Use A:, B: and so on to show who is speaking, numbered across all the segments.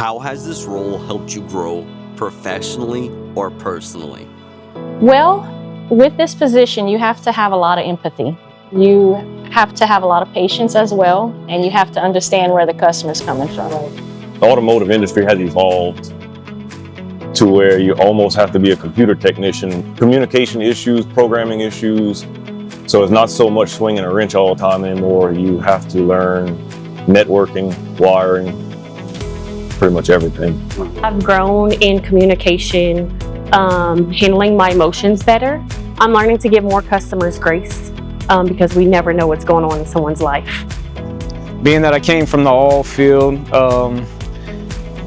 A: How has this role helped you grow professionally or personally?
B: Well, with this position, you have to have a lot of empathy. You have to have a lot of patience as well, and you have to understand where the customer's coming from.
C: The automotive industry has evolved to where you almost have to be a computer technician. Communication issues, programming issues. So it's not so much swinging a wrench all the time anymore. You have to learn networking, wiring, pretty much everything.
D: I've grown in communication, handling my emotions better. I'm learning to give more customers grace because we never know what's going on in someone's life.
E: Being that I came from the oil field,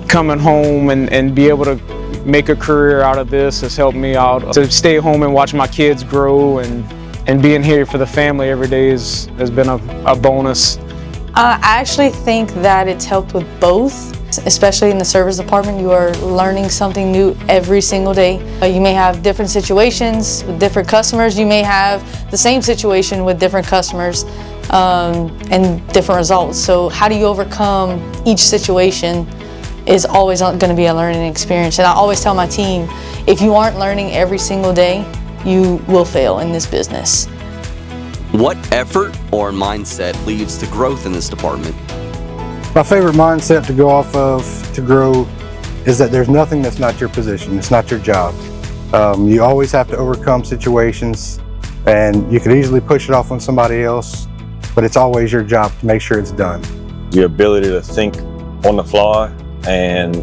E: coming home and be able to make a career out of this has helped me out. To stay home and watch my kids grow and being here for the family every day has been a bonus.
F: I actually think that it's helped with both. Especially in the service department, you are learning something new every single day. You may have different situations with different customers. You may have the same situation with different customers and different results. So how do you overcome each situation is always going to be a learning experience. And I always tell my team, if you aren't learning every single day, you will fail in this business.
A: What effort or mindset leads to growth in this department?
G: My favorite mindset to go off of to grow is that there's nothing that's not your position, it's not your job. You always have to overcome situations, and you can easily push it off on somebody else, but it's always your job to make sure it's done.
C: The ability to think on the fly and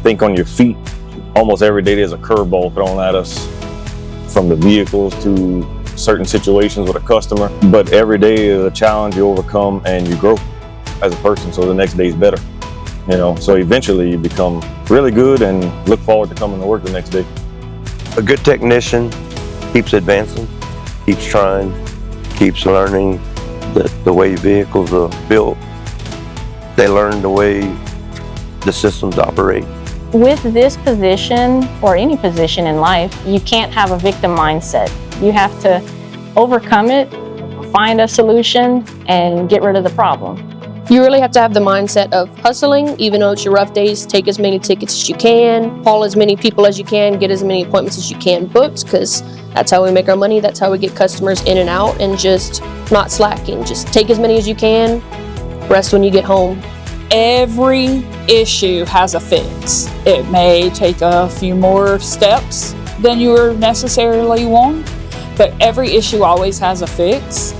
C: think on your feet. Almost every day there's a curveball thrown at us, from the vehicles to certain situations with a customer, but every day is a challenge you overcome and you grow as a person, so the next day is better. So eventually you become really good and look forward to coming to work the next day.
H: A good technician keeps advancing, keeps trying, keeps learning the way vehicles are built. They learn the way the systems operate.
B: With this position, or any position in life, you can't have a victim mindset. You have to overcome it, find a solution, and get rid of the problem.
I: You really have to have the mindset of hustling, even though it's your rough days. Take as many tickets as you can, call as many people as you can, get as many appointments as you can booked, because that's how we make our money. That's how we get customers in and out, and just not slacking. Just take as many as you can, rest when you get home.
J: Every issue has a fix. It may take a few more steps than you necessarily want, but every issue always has a fix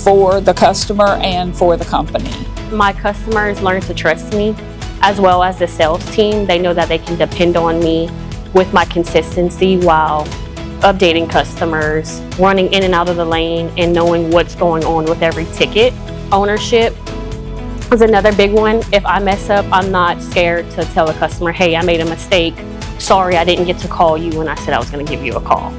J: for the customer and for the company.
D: My customers learn to trust me, as well as the sales team. They know that they can depend on me with my consistency while updating customers, running in and out of the lane, and knowing what's going on with every ticket. Ownership is another big one. If I mess up, I'm not scared to tell a customer, hey, I made a mistake. Sorry, I didn't get to call you when I said I was going to give you a call.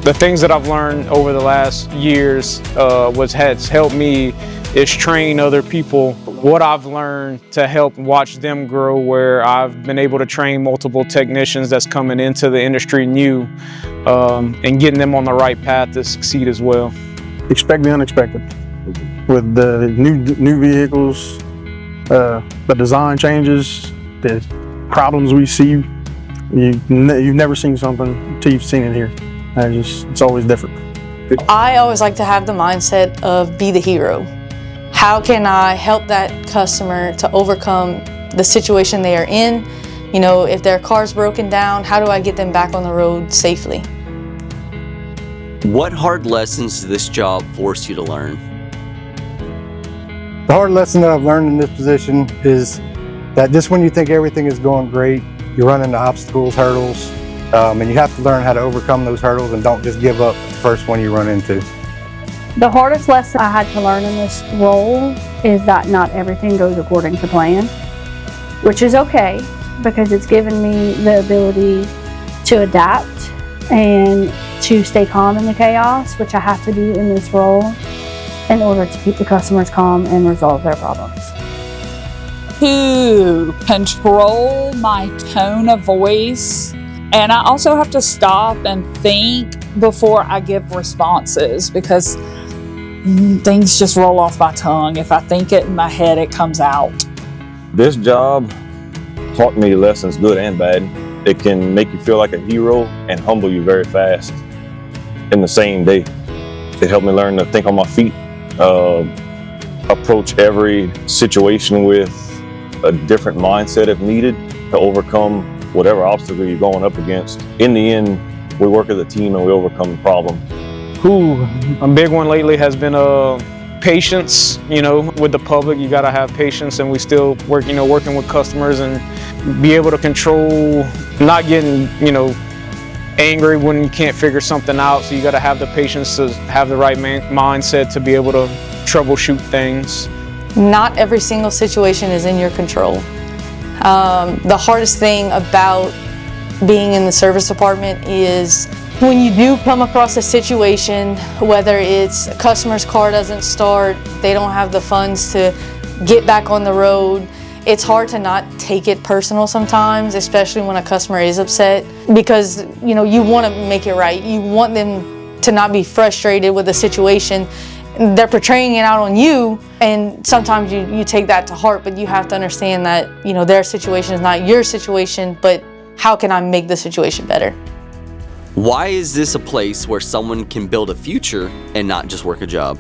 E: The things that I've learned over the last years has helped me is train other people. What I've learned to help watch them grow, where I've been able to train multiple technicians that's coming into the industry new, and getting them on the right path to succeed as well.
K: Expect the unexpected. With the new vehicles, the design changes, the problems we see, you've never seen something until you've seen it here. It's always different.
F: I always like to have the mindset of be the hero. How can I help that customer to overcome the situation they are in? If their car's broken down, how do I get them back on the road safely?
A: What hard lessons does this job force you to learn?
G: The hard lesson that I've learned in this position is that just when you think everything is going great, you run into obstacles, hurdles, and you have to learn how to overcome those hurdles and don't just give up the first one you run into.
L: The hardest lesson I had to learn in this role is that not everything goes according to plan, which is okay because it's given me the ability to adapt and to stay calm in the chaos, which I have to do in this role in order to keep the customers calm and resolve their problems.
J: To control my tone of voice, and I also have to stop and think before I give responses, because things just roll off my tongue. If I think it in my head, it comes out.
C: This job taught me lessons, good and bad. It can make you feel like a hero and humble you very fast in the same day. It helped me learn to think on my feet, approach every situation with a different mindset if needed to overcome whatever obstacle you're going up against. In the end, we work as a team and we overcome the problem.
E: A big one lately has been patience. With the public, you gotta have patience, and we still work, working with customers and be able to control, not getting, angry when you can't figure something out. So you gotta have the patience to have the right mindset to be able to troubleshoot things.
F: Not every single situation is in your control. The hardest thing about being in the service department is when you do come across a situation, whether it's a customer's car doesn't start, they don't have the funds to get back on the road, it's hard to not take it personal sometimes, especially when a customer is upset, because you want to make it right. You want them to not be frustrated with the situation. They're portraying it out on you, and sometimes you take that to heart, but you have to understand that their situation is not your situation, but how can I make the situation better?
A: Why is this a place where someone can build a future and not just work a job?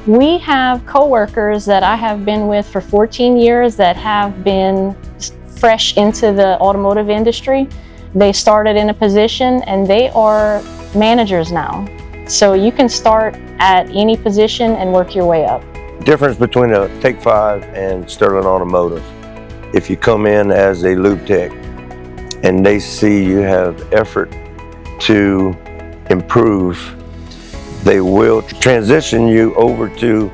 B: We have coworkers that I have been with for 14 years that have been fresh into the automotive industry. They started in a position and they are managers now. So you can start at any position and work your way up.
H: Difference between a Take 5 and Sterling Automotive. If you come in as a lube tech and they see you have effort to improve, they will transition you over to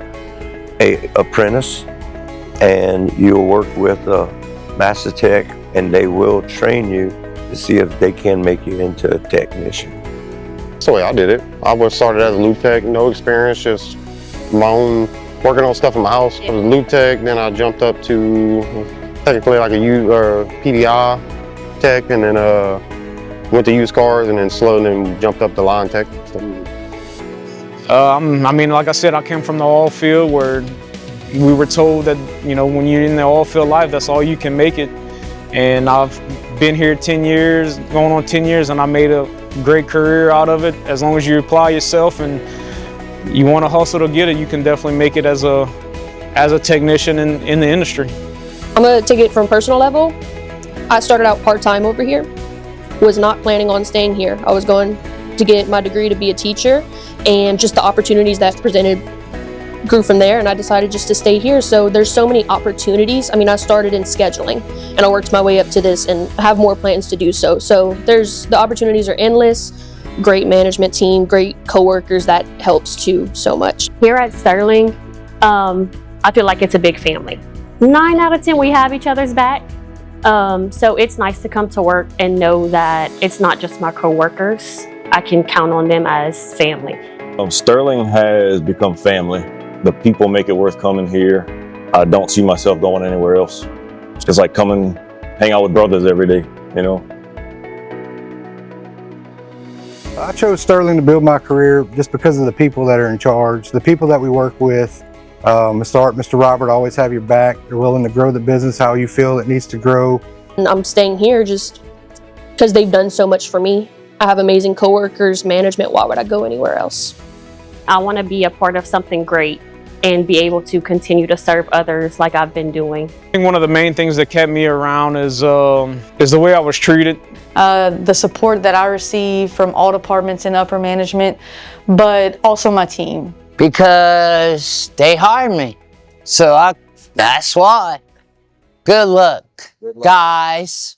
H: an apprentice, and you'll work with a master tech, and they will train you to see if they can make you into a technician.
M: That's the way I did it. I was started as a lube tech, no experience, just my own working on stuff in my house. I was a lube tech, then I jumped up to technically like a PDI tech, and then went to used cars, and then slowly jumped up to line tech.
E: Like I said, I came from the oil field where we were told that, when you're in the oil field life, that's all you can make it. And I've been here 10 years, going on 10 years, and I made a great career out of it. As long as you apply yourself and you want to hustle to get it, you can definitely make it as a technician in the industry.
I: I'm gonna take it from personal level. I started out part-time over here. Was not planning on staying here. I was going to get my degree to be a teacher, and just the opportunities that presented grew from there, and I decided just to stay here. So there's so many opportunities. I started in scheduling and I worked my way up to this and have more plans to do so. So the opportunities are endless. Great management team, great coworkers, that helps too so much.
D: Here at Sterling, I feel like it's a big family. 9 out of 10, we have each other's back. So it's nice to come to work and know that it's not just my coworkers. I can count on them as family.
C: Sterling has become family. The people make it worth coming here. I don't see myself going anywhere else. It's like coming, hang out with brothers every day,
G: I chose Sterling to build my career just because of the people that are in charge, the people that we work with. Mr. Art, Mr. Robert always have your back. They're willing to grow the business how you feel it needs to grow.
I: And I'm staying here just because they've done so much for me. I have amazing coworkers, management. Why would I go anywhere else?
D: I want to be a part of something great and be able to continue to serve others like I've been doing.
E: I think one of the main things that kept me around is the way I was treated.
F: The support that I receive from all departments and upper management, but also my team.
N: Because they hired me. So that's why. Good luck, guys.